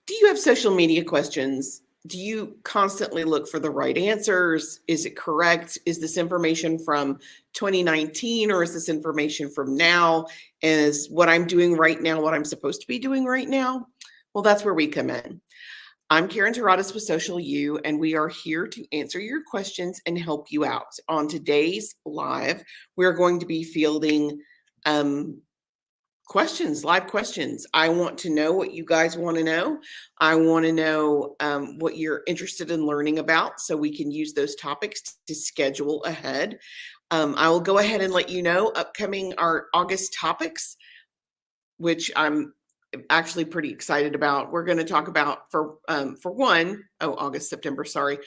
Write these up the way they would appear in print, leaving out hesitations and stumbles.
Do you have social media questions? Do you constantly look for the right answers? Is it correct? Is this information from 2019 or is this information from now? Is what I'm doing right now what I'm supposed to be doing right now? Well, that's where we come in. I'm Karen Terradas with Social U, and we are here to answer your questions and help you out. On today's live, we're going to be fielding questions, live questions. I want to know what you guys want to know. I want to know what you're interested in learning about so we can use those topics to schedule ahead. I will go ahead and let you know upcoming our August topics, which I'm actually pretty excited about. We're going to talk about August, September, sorry.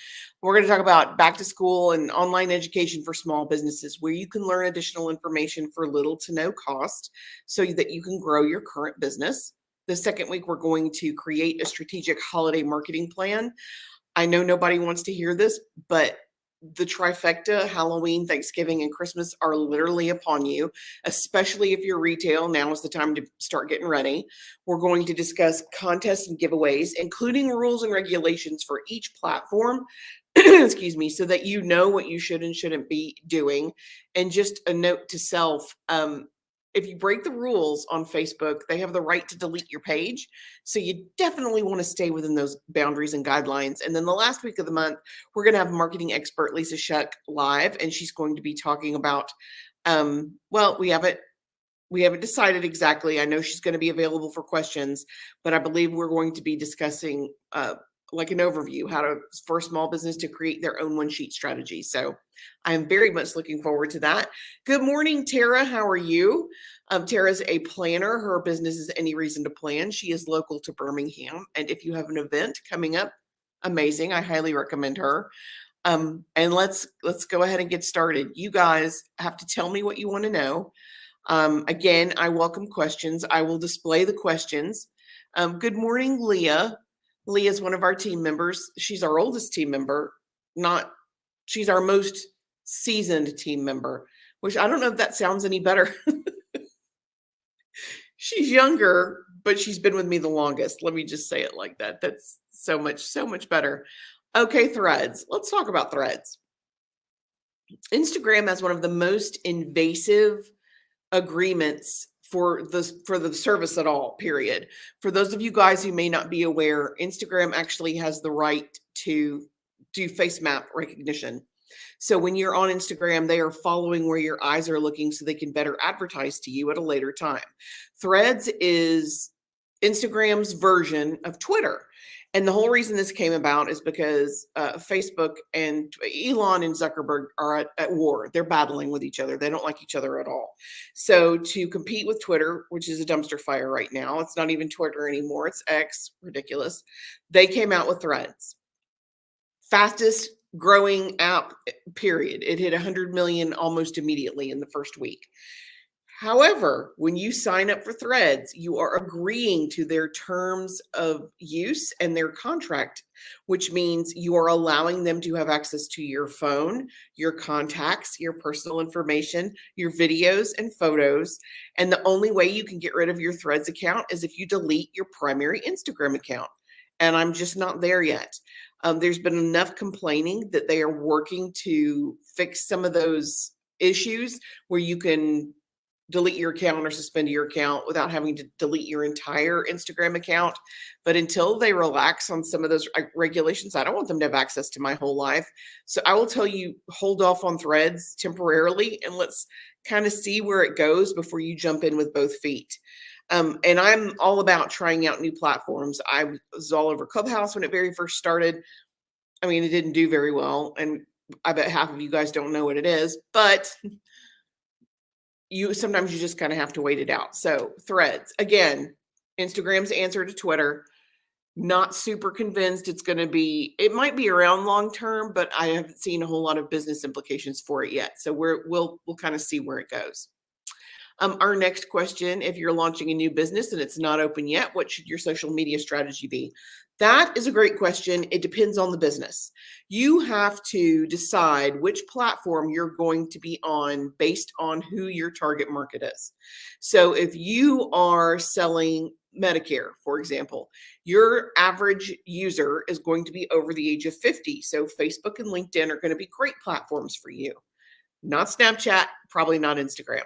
We're going to talk about back to school and online education for small businesses, where you can learn additional information for little to no cost so that you can grow your current business. The second week, we're going to create a strategic holiday marketing plan. I know nobody wants to hear this, but the trifecta, Halloween, Thanksgiving, and Christmas are literally upon you, especially if you're retail. Now is the time to start getting ready. We're going to discuss contests and giveaways, including rules and regulations for each platform, excuse me, so that you know what you should and shouldn't be doing. And just a note to self, if you break the rules on Facebook, they have the right to delete your page. So you definitely want to stay within those boundaries and guidelines. And then the last week of the month, we're going to have marketing expert Lisa Shuck live, and she's going to be talking about, we haven't decided exactly. I know she's going to be available for questions, but I believe we're going to be discussing like an overview, for a small business to create their own one sheet strategy. So I'm very much looking forward to that. Good morning, Tara. How are you? Tara's a planner. Her business is Any Reason to Plan. She is local to Birmingham. And if you have an event coming up, amazing. I highly recommend her. And let's go ahead and get started. You guys have to tell me what you want to know. Again, I welcome questions. I will display the questions. Good morning, Leah. Leah is one of our team members. She's our oldest team member, she's our most seasoned team member, which I don't know if that sounds any better. She's younger, but she's been with me the longest. Let me just say it like that. That's so much better. Okay, Threads. Let's talk about Threads. Instagram has one of the most invasive agreements for the service at all, period. For those of you guys who may not be aware, Instagram actually has the right to do face map recognition. So when you're on Instagram, they are following where your eyes are looking so they can better advertise to you at a later time. Threads is Instagram's version of Twitter. And the whole reason this came about is because Facebook and Elon and Zuckerberg are at war. They're battling with each other. They don't like each other at all. So to compete with Twitter, which is a dumpster fire right now, it's not even Twitter anymore. It's X, ridiculous. They came out with Threads. Fastest growing app, period. It hit 100 million almost immediately in the first week. However, when you sign up for Threads, you are agreeing to their terms of use and their contract, which means you are allowing them to have access to your phone, your contacts, your personal information, your videos and photos. And the only way you can get rid of your Threads account is if you delete your primary Instagram account. And I'm just not there yet. There's been enough complaining that they are working to fix some of those issues where you can delete your account or suspend your account without having to delete your entire Instagram account. But until they relax on some of those regulations, I don't want them to have access to my whole life. So I will tell you, hold off on Threads temporarily and let's kind of see where it goes before you jump in with both feet. And I'm all about trying out new platforms. I was all over Clubhouse when it very first started. I mean, it didn't do very well. And I bet half of you guys don't know what it is, but sometimes you just kind of have to wait it out. So Threads, again, Instagram's answer to Twitter. Not super convinced it might be around long term, but I haven't seen a whole lot of business implications for it yet. So we'll kind of see where it goes. Our next question, if you're launching a new business and it's not open yet, what should your social media strategy be? That is a great question. It depends on the business. You have to decide which platform you're going to be on based on who your target market is. So if you are selling Medicare, for example. Your average user is going to be over the age of 50. So Facebook and LinkedIn are going to be great platforms for you. Not Snapchat, probably not Instagram.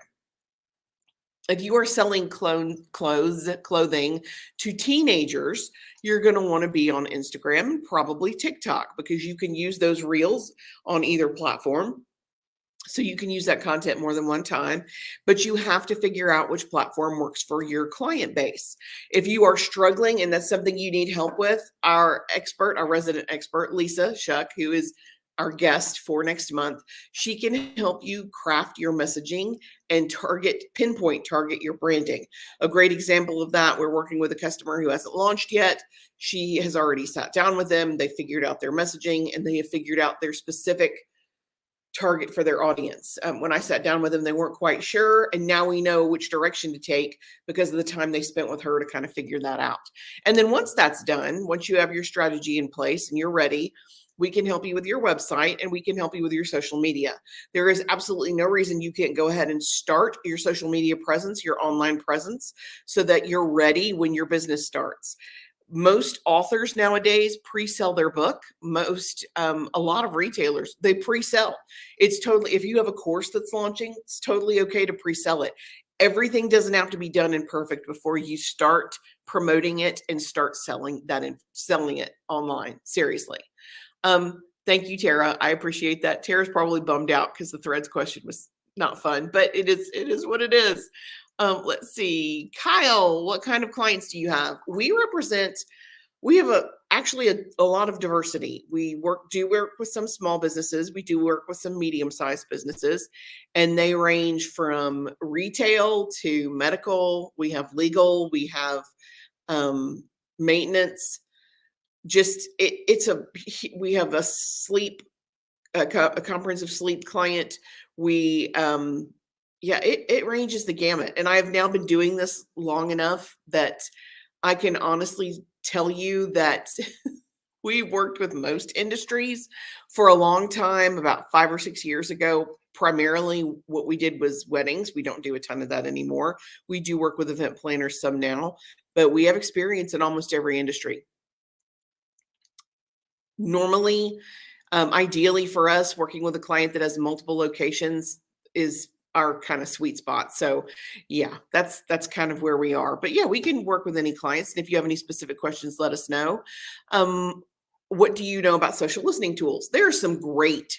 If you are selling clothing to teenagers, you're going to want to be on Instagram, probably TikTok, because you can use those reels on either platform. So you can use that content more than one time, but you have to figure out which platform works for your client base. If you are struggling and that's something you need help with, our resident expert, Lisa Shuck, who is our guest for next month, she can help you craft your messaging and pinpoint target your branding. A great example of that, we're working with a customer who hasn't launched yet. She has already sat down with them. They figured out their messaging and they have figured out their specific target for their audience. When I sat down with them, they weren't quite sure. And now we know which direction to take because of the time they spent with her to kind of figure that out. And then once that's done, once you have your strategy in place and you're ready, we can help you with your website and we can help you with your social media. There is absolutely no reason you can't go ahead and start your social media presence, your online presence, so that you're ready when your business starts. Most authors nowadays pre-sell their book. A lot of retailers, they pre-sell. It's totally, if you have a course that's launching, it's totally okay to pre-sell it. Everything doesn't have to be done and perfect before you start promoting it and start selling it online. Seriously. Thank you, Tara. I appreciate that. Tara's probably bummed out because the threads question was not fun, but it is what it is. Let's see. Kyle, what kind of clients do you have? We have actually a lot of diversity. We do work with some small businesses. We do work with some medium-sized businesses, and they range from retail to medical. We have legal. We have maintenance. We have a comprehensive sleep client. It ranges the gamut. And I have now been doing this long enough that I can honestly tell you that we've worked with most industries for a long time. About 5 or 6 years ago, primarily what we did was weddings. We don't do a ton of that anymore. We do work with event planners some now, but we have experience in almost every industry. Normally, ideally for us, working with a client that has multiple locations is our kind of sweet spot. So yeah, that's kind of where we are. But yeah, we can work with any clients. And if you have any specific questions, let us know. What do you know about social listening tools? There are some great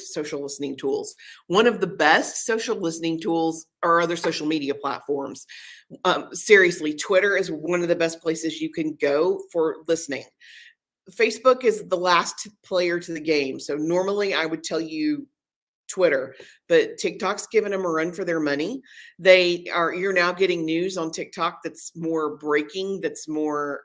social listening tools. One of the best social listening tools are other social media platforms. Seriously, Twitter is one of the best places you can go for listening. Facebook is the last player to the game. So normally I would tell you Twitter, but TikTok's giving them a run for their money. You're now getting news on TikTok that's more breaking, that's more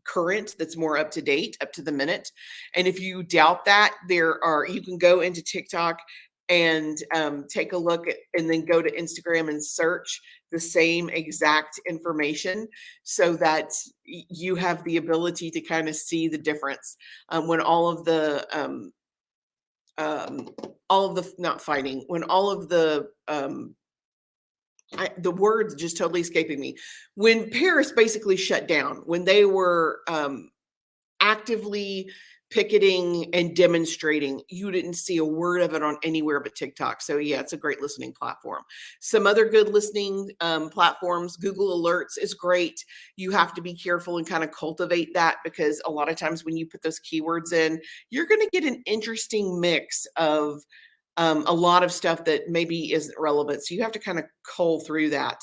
current, that's more up to date, up to the minute. And if you doubt that, you can go into TikTok and take a look and then go to Instagram and search the same exact information so that you have the ability to kind of see the difference when the words just totally escaping me. When Paris basically shut down, when they were actively picketing and demonstrating, you didn't see a word of it on anywhere but TikTok. So yeah, it's a great listening platform. Some other good listening platforms, Google Alerts is great. You have to be careful and kind of cultivate that because a lot of times when you put those keywords in, you're going to get an interesting mix of a lot of stuff that maybe isn't relevant. So you have to kind of cull through that.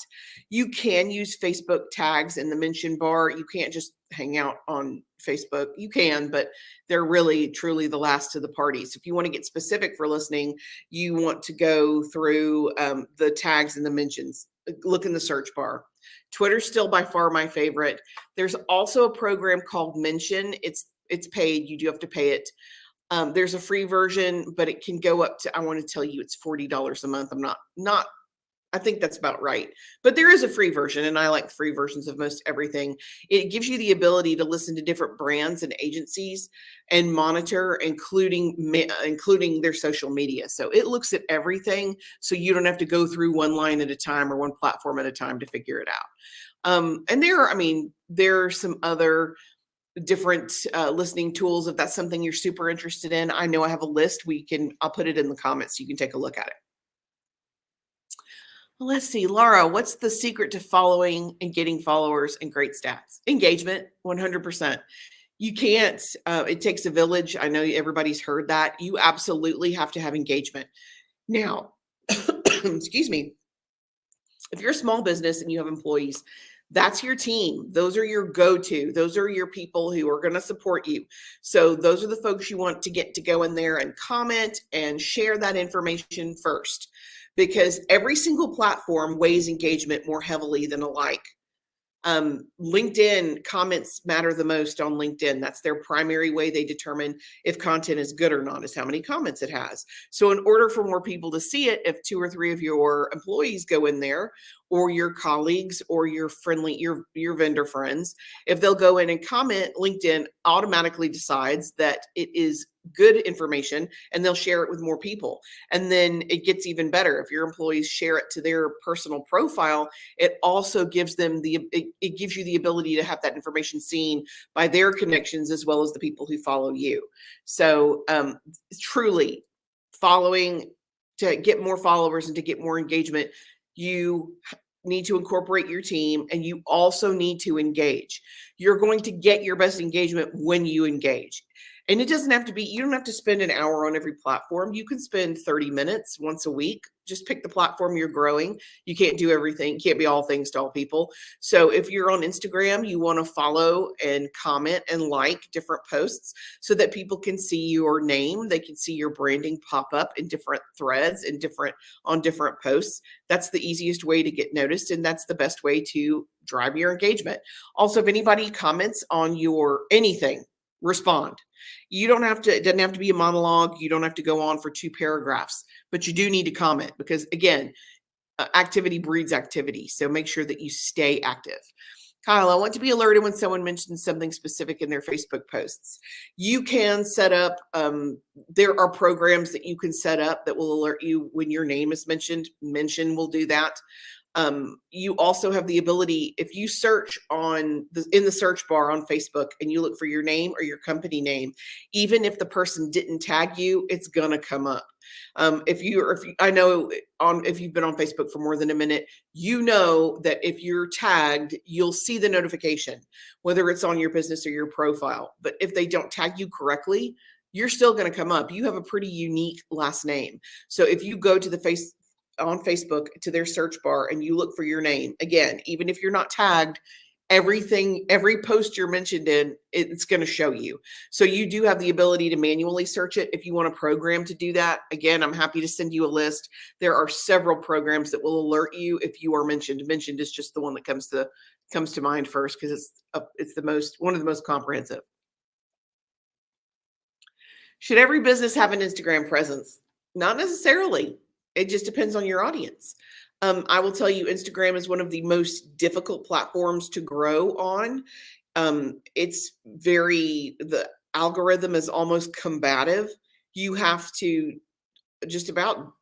You can use Facebook tags in the mention bar. You can't just hang out on Facebook. You can, but they're really, truly the last to the party. So if you want to get specific for listening, you want to go through the tags and the mentions. Look in the search bar. Twitter's still by far my favorite. There's also a program called Mention. It's paid. You do have to pay it. There's a free version, but it can go up to, I want to tell you it's $40 a month. I think that's about right. But there is a free version, and I like free versions of most everything. It gives you the ability to listen to different brands and agencies and monitor, including their social media. So it looks at everything, so you don't have to go through one line at a time or one platform at a time to figure it out. And there are some other different listening tools if that's something you're super interested in. I know I have a list. I'll put it in the comments so you can take a look at it. Well, let's see, Laura, what's the secret to following and getting followers and great stats? Engagement, 100%. You can't, it takes a village. I know everybody's heard that. You absolutely have to have engagement. Now, excuse me, if you're a small business and you have employees, that's your team. Those are your go-to. Those are your people who are going to support you. So those are the folks you want to get to go in there and comment and share that information first, because every single platform weighs engagement more heavily than a like. LinkedIn comments matter the most on LinkedIn. That's their primary way they determine if content is good or not, is how many comments it has. So in order for more people to see it, if 2 or 3 of your employees go in there, or your colleagues or your vendor friends, if they'll go in and comment, LinkedIn automatically decides that it is good information and they'll share it with more people. And then it gets even better. If your employees share it to their personal profile, it also gives them it gives you the ability to have that information seen by their connections as well as the people who follow you. So truly, following, to get more followers and to get more engagement, you need to incorporate your team, and you also need to engage. You're going to get your best engagement when you engage. And it doesn't have to be, you don't have to spend an hour on every platform. You can spend 30 minutes once a week. Just pick the platform you're growing. You can't do everything. You can't be all things to all people. So if you're on Instagram, you want to follow and comment and like different posts so that people can see your name. They can see your branding pop up in different threads and on different posts. That's the easiest way to get noticed. And that's the best way to drive your engagement. Also, if anybody comments on your anything, respond. You don't have to, it doesn't have to be a monologue. You don't have to go on for 2 paragraphs, but you do need to comment because, again, activity breeds activity. So make sure that you stay active. Kyle, I want to be alerted when someone mentions something specific in their Facebook posts. You can set up, there are programs that you can set up that will alert you when your name is mentioned. Mention will do that. You also have the ability, if you search in the search bar on Facebook and you look for your name or your company name, even if the person didn't tag you, it's gonna come up. If you've been on Facebook for more than a minute, you know that if you're tagged, you'll see the notification, whether it's on your business or your profile. But if they don't tag you correctly, you're still going to come up. You have a pretty unique last name. So if you go to on Facebook to their search bar and you look for your name, again, even if you're not tagged, every post you're mentioned in, it's going to show you. So you do have the ability to manually search it if you want a program to do that. Again, I'm happy to send you a list. There are several programs that will alert you if you are mentioned. Mentioned is just the one that comes to mind first because it's one of the most comprehensive. Should every business have an Instagram presence? Not necessarily. It just depends on your audience. I will tell you, Instagram is one of the most difficult platforms to grow on. The algorithm is almost combative. You have to just about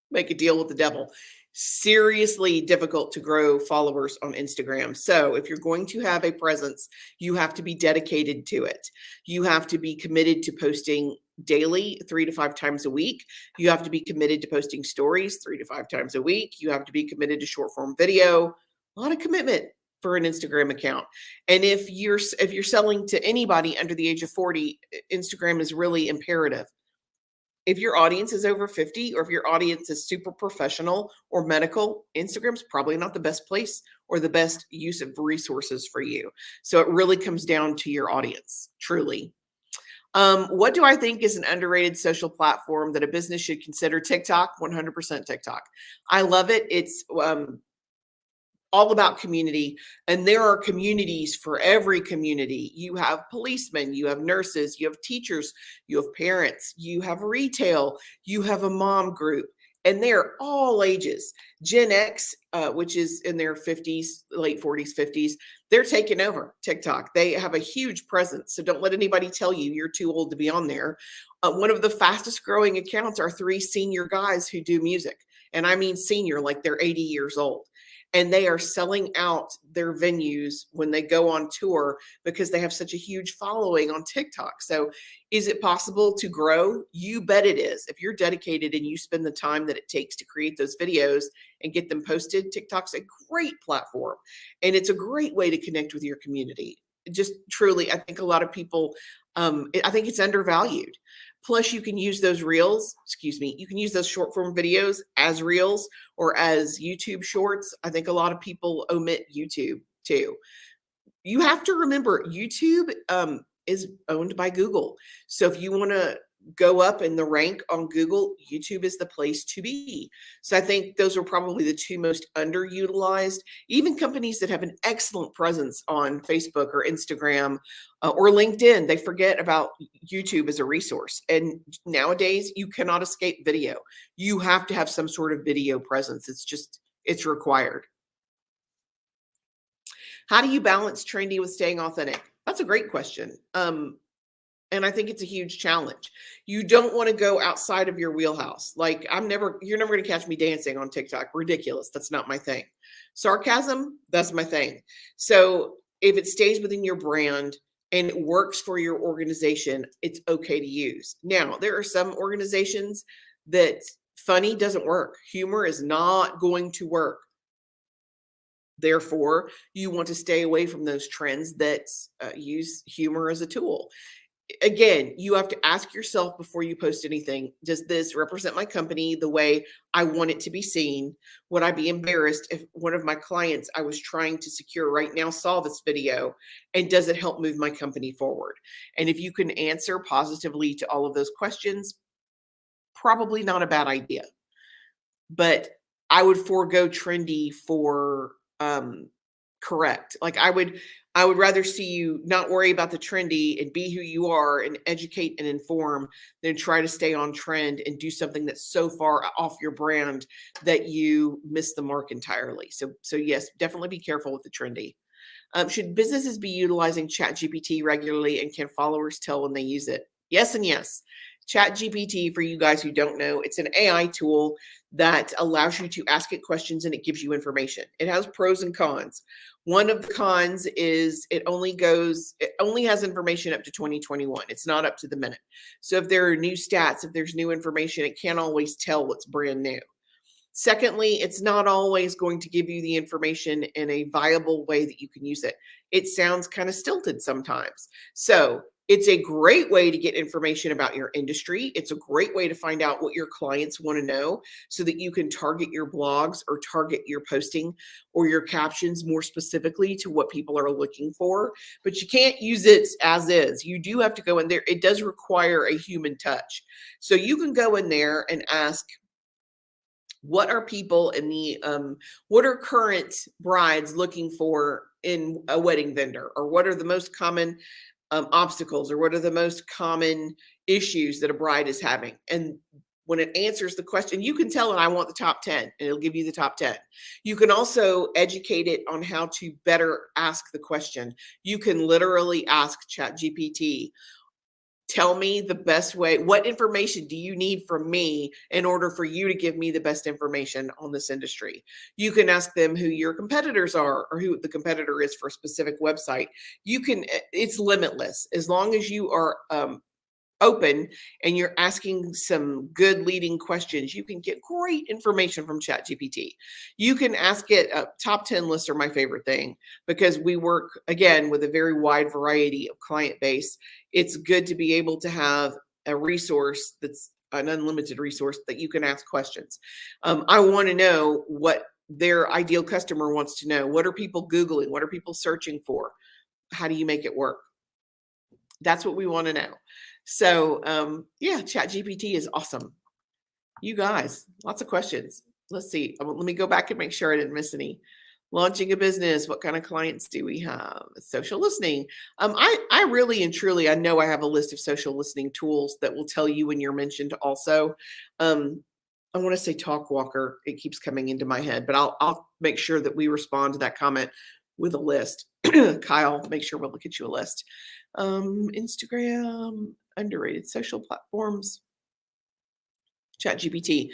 make a deal with the devil. Seriously difficult to grow followers on Instagram. So if you're going to have a presence, you have to be dedicated to it. You have to be committed to posting daily 3 to 5 times a week. You have to be committed to posting stories 3 to 5 times a week. You have to be committed to short form video. A lot of commitment for an Instagram account. And if you're selling to anybody under the age of 40, Instagram is really imperative. If your audience is over 50 or if your audience is super professional or medical, Instagram's probably not the best place or the best use of resources for you. So it really comes down to your audience, truly. What do I think is an underrated social platform that a business should consider? TikTok, 100% TikTok. I love it. It's all about community, and there are communities for every community. You have policemen, you have nurses, you have teachers, you have parents, you have retail, you have a mom group, and they're all ages. Gen X, which is in their 50s, late 40s, 50s, they're taking over TikTok. They have a huge presence. So don't let anybody tell you you're too old to be on there. One of the fastest growing accounts are 3 senior guys who do music. And I mean senior, like they're 80 years old. and they are selling out their venues when they go on tour because they have such a huge following on TikTok. So is it possible to grow? You bet it is. If you're dedicated and you spend the time that it takes to create those videos and get them posted, TikTok's a great platform, and it's a great way to connect with your community. Just truly, I think a lot of people, I think it's undervalued. Plus, you can use those reels, excuse me, you can use those short form videos as reels or as YouTube shorts. I think a lot of people omit YouTube too. You have to remember YouTube is owned by Google. So if you want to go up in the rank on Google, YouTube is the place to be. So I think those are probably the two most underutilized. Even companies that have an excellent presence on Facebook or Instagram or LinkedIn, they forget about YouTube as a resource. And nowadays, you cannot escape video. You have to have some sort of video presence. It's required. How do you balance trendy with staying authentic? That's a great question. And I think it's a huge challenge. You don't want to go outside of your wheelhouse. Like you're never going to catch me dancing on TikTok. Ridiculous. That's not my thing. Sarcasm, that's my thing. So if it stays within your brand and it works for your organization, it's okay to use. Now, there are some organizations that funny doesn't work. Humor is not going to work. Therefore, you want to stay away from those trends that use humor as a tool. Again, you have to ask yourself before you post anything, does this represent my company the way I want it to be seen? Would I be embarrassed if one of my clients I was trying to secure right now saw this video? And does it help move my company forward? And if you can answer positively to all of those questions, probably not a bad idea. But I would forego trendy for correct. Like I would rather see you not worry about the trendy and be who you are and educate and inform than try to stay on trend and do something that's so far off your brand that you miss the mark entirely. So yes, definitely be careful with the trendy. Should businesses be utilizing ChatGPT regularly, and can followers tell when they use it? Yes and yes. ChatGPT, for you guys who don't know, it's an AI tool that allows you to ask it questions and it gives you information. It has pros and cons. One of the cons is it only has information up to 2021. It's not up to the minute. So if there are new stats, if there's new information, it can't always tell what's brand new. Secondly, it's not always going to give you the information in a viable way that you can use it. It sounds kind of stilted sometimes. So it's a great way to get information about your industry. It's a great way to find out what your clients want to know so that you can target your blogs or target your posting or your captions more specifically to what people are looking for. But you can't use it as is. You do have to go in there. It does require a human touch. So you can go in there and ask, what are people in the what are current brides looking for in a wedding vendor, or what are the most common obstacles, or what are the most common issues that a bride is having? And when it answers the question, you can tell it, I want the top 10, and it'll give you the top 10. You can also educate it on how to better ask the question. You can literally ask ChatGPT, tell me the best way. What information do you need from me in order for you to give me the best information on this industry? You can ask them who your competitors are or who the competitor is for a specific website. It's limitless as long as you are open and you're asking some good leading questions. You can get great information from ChatGPT. You can ask it. Top 10 lists are my favorite thing because we work, again, with a very wide variety of client base. It's good to be able to have a resource that's an unlimited resource that you can ask questions. I want to know what their ideal customer wants to know. What are people Googling? What are people searching for? How do you make it work? That's what we want to know. So yeah, ChatGPT is awesome. You guys, lots of questions. Let's see. Let me go back and make sure I didn't miss any. Launching a business. What kind of clients do we have? Social listening. I really and truly, I know I have a list of social listening tools that will tell you when you're mentioned also. I want to say Talkwalker. It keeps coming into my head, but I'll make sure that we respond to that comment with a list. Kyle, make sure we'll get you a list. Instagram, underrated social platforms. ChatGPT.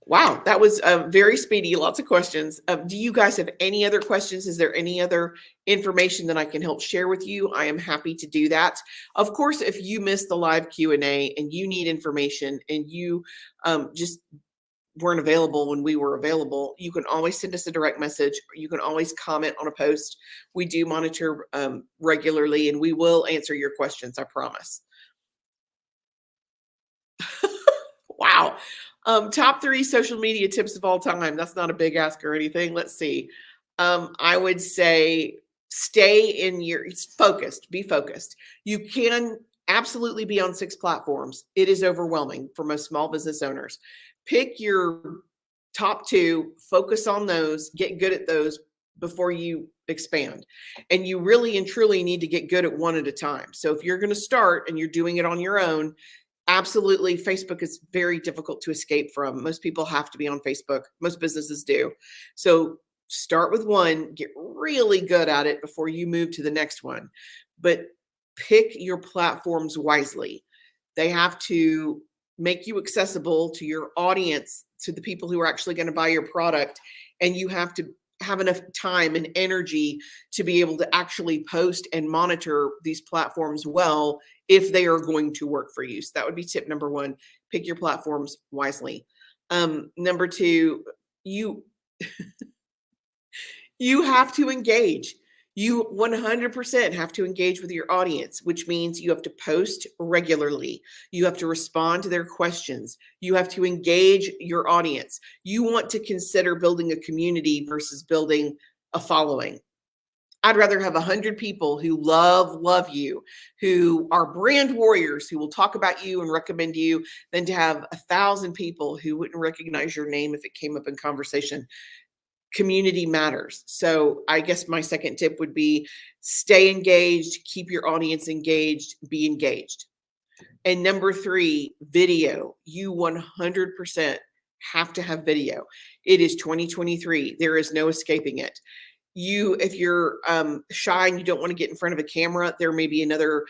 Wow, that was very speedy. Lots of questions. Do you guys have any other questions? Is there any other information that I can help share with you? I am happy to do that. Of course, if you missed the live Q&A and you need information and you just weren't available when we were available, you can always send us a direct message. Or you can always comment on a post. We do monitor regularly, and we will answer your questions, I promise. Wow. Top 3 social media tips of all time. That's not a big ask or anything. Let's see. I would say stay in your focused, be focused. You can absolutely be on 6 platforms. It is overwhelming for most small business owners. Pick your top 2, focus on those, get good at those before you expand. And you really and truly need to get good at one at a time. So if you're going to start and you're doing it on your own, absolutely, Facebook is very difficult to escape from. Most people have to be on Facebook. Most businesses do. So start with one, get really good at it before you move to the next one. But pick your platforms wisely. They have to make you accessible to your audience, to the people who are actually going to buy your product. And you have to have enough time and energy to be able to actually post and monitor these platforms well if they are going to work for you. So that would be tip number 1, pick your platforms wisely. Number 2, you you have to engage. You 100% have to engage with your audience, which means you have to post regularly. You have to respond to their questions. You have to engage your audience. You want to consider building a community versus building a following. I'd rather have 100 people who love you, who are brand warriors, who will talk about you and recommend you, than to have 1,000 people who wouldn't recognize your name if it came up in conversation. Community matters. So I guess my second tip would be stay engaged, keep your audience engaged, be engaged. And number 3, video. You 100% have to have video. It is 2023. There is no escaping it. If you're shy and you don't want to get in front of a camera, there may be another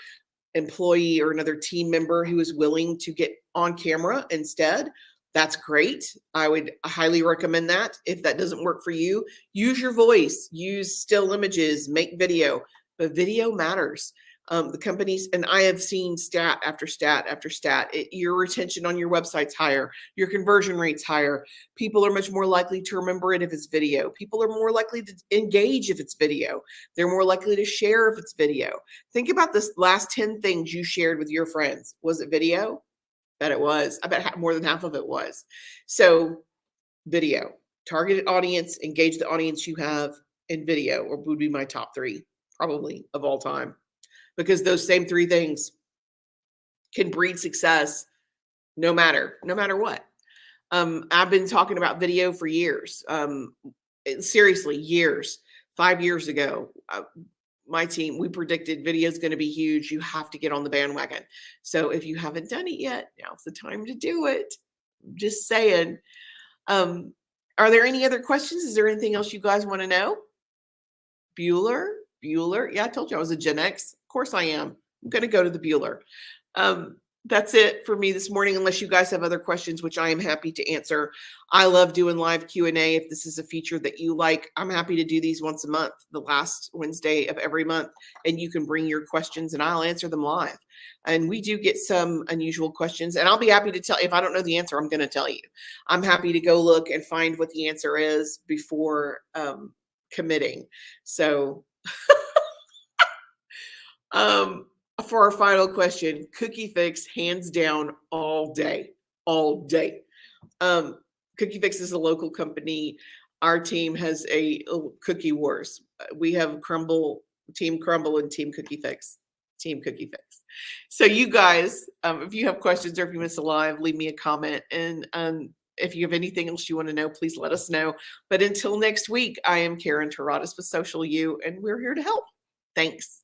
employee or another team member who is willing to get on camera instead. That's great. I would highly recommend that. If that doesn't work for you, use your voice, use still images, make video, but video matters. The companies, and I have seen stat after stat after stat, your retention on your website's higher, your conversion rate's higher. People are much more likely to remember it if it's video. People are more likely to engage if it's video. They're more likely to share if it's video. Think about this last 10 things you shared with your friends. Was it video? Bet it was. I bet more than half of it was. So video, targeted audience, engage the audience you have, in video, or would be my top 3 probably of all time, because those same 3 things can breed success no matter what. I've been talking about video for years. Seriously, years. 5 years ago, my team, we predicted video is going to be huge. You have to get on the bandwagon. So if you haven't done it yet, now's the time to do it. I'm just saying. Are there any other questions? Is there anything else you guys want to know? Bueller? Yeah, I told you I was a Gen X. Of course I am. I'm going to go to the Bueller. That's it for me this morning, unless you guys have other questions, which I am happy to answer. I love doing live Q&A. If this is a feature that you like, I'm happy to do these once a month, the last Wednesday of every month, and you can bring your questions and I'll answer them live. And we do get some unusual questions, and I'll be happy to tell. If I don't know the answer, I'm going to tell you. I'm happy to go look and find what the answer is before committing. So for our final question, Cookie Fix, hands down, all day. Cookie Fix is a local company. Our team has a cookie wars. We have Team Crumble and Team Cookie Fix. So you guys, if you have questions or if you miss a live, leave me a comment. And if you have anything else you want to know, please let us know. But until next week, I am Karen Taradas with Social U, and we're here to help. Thanks.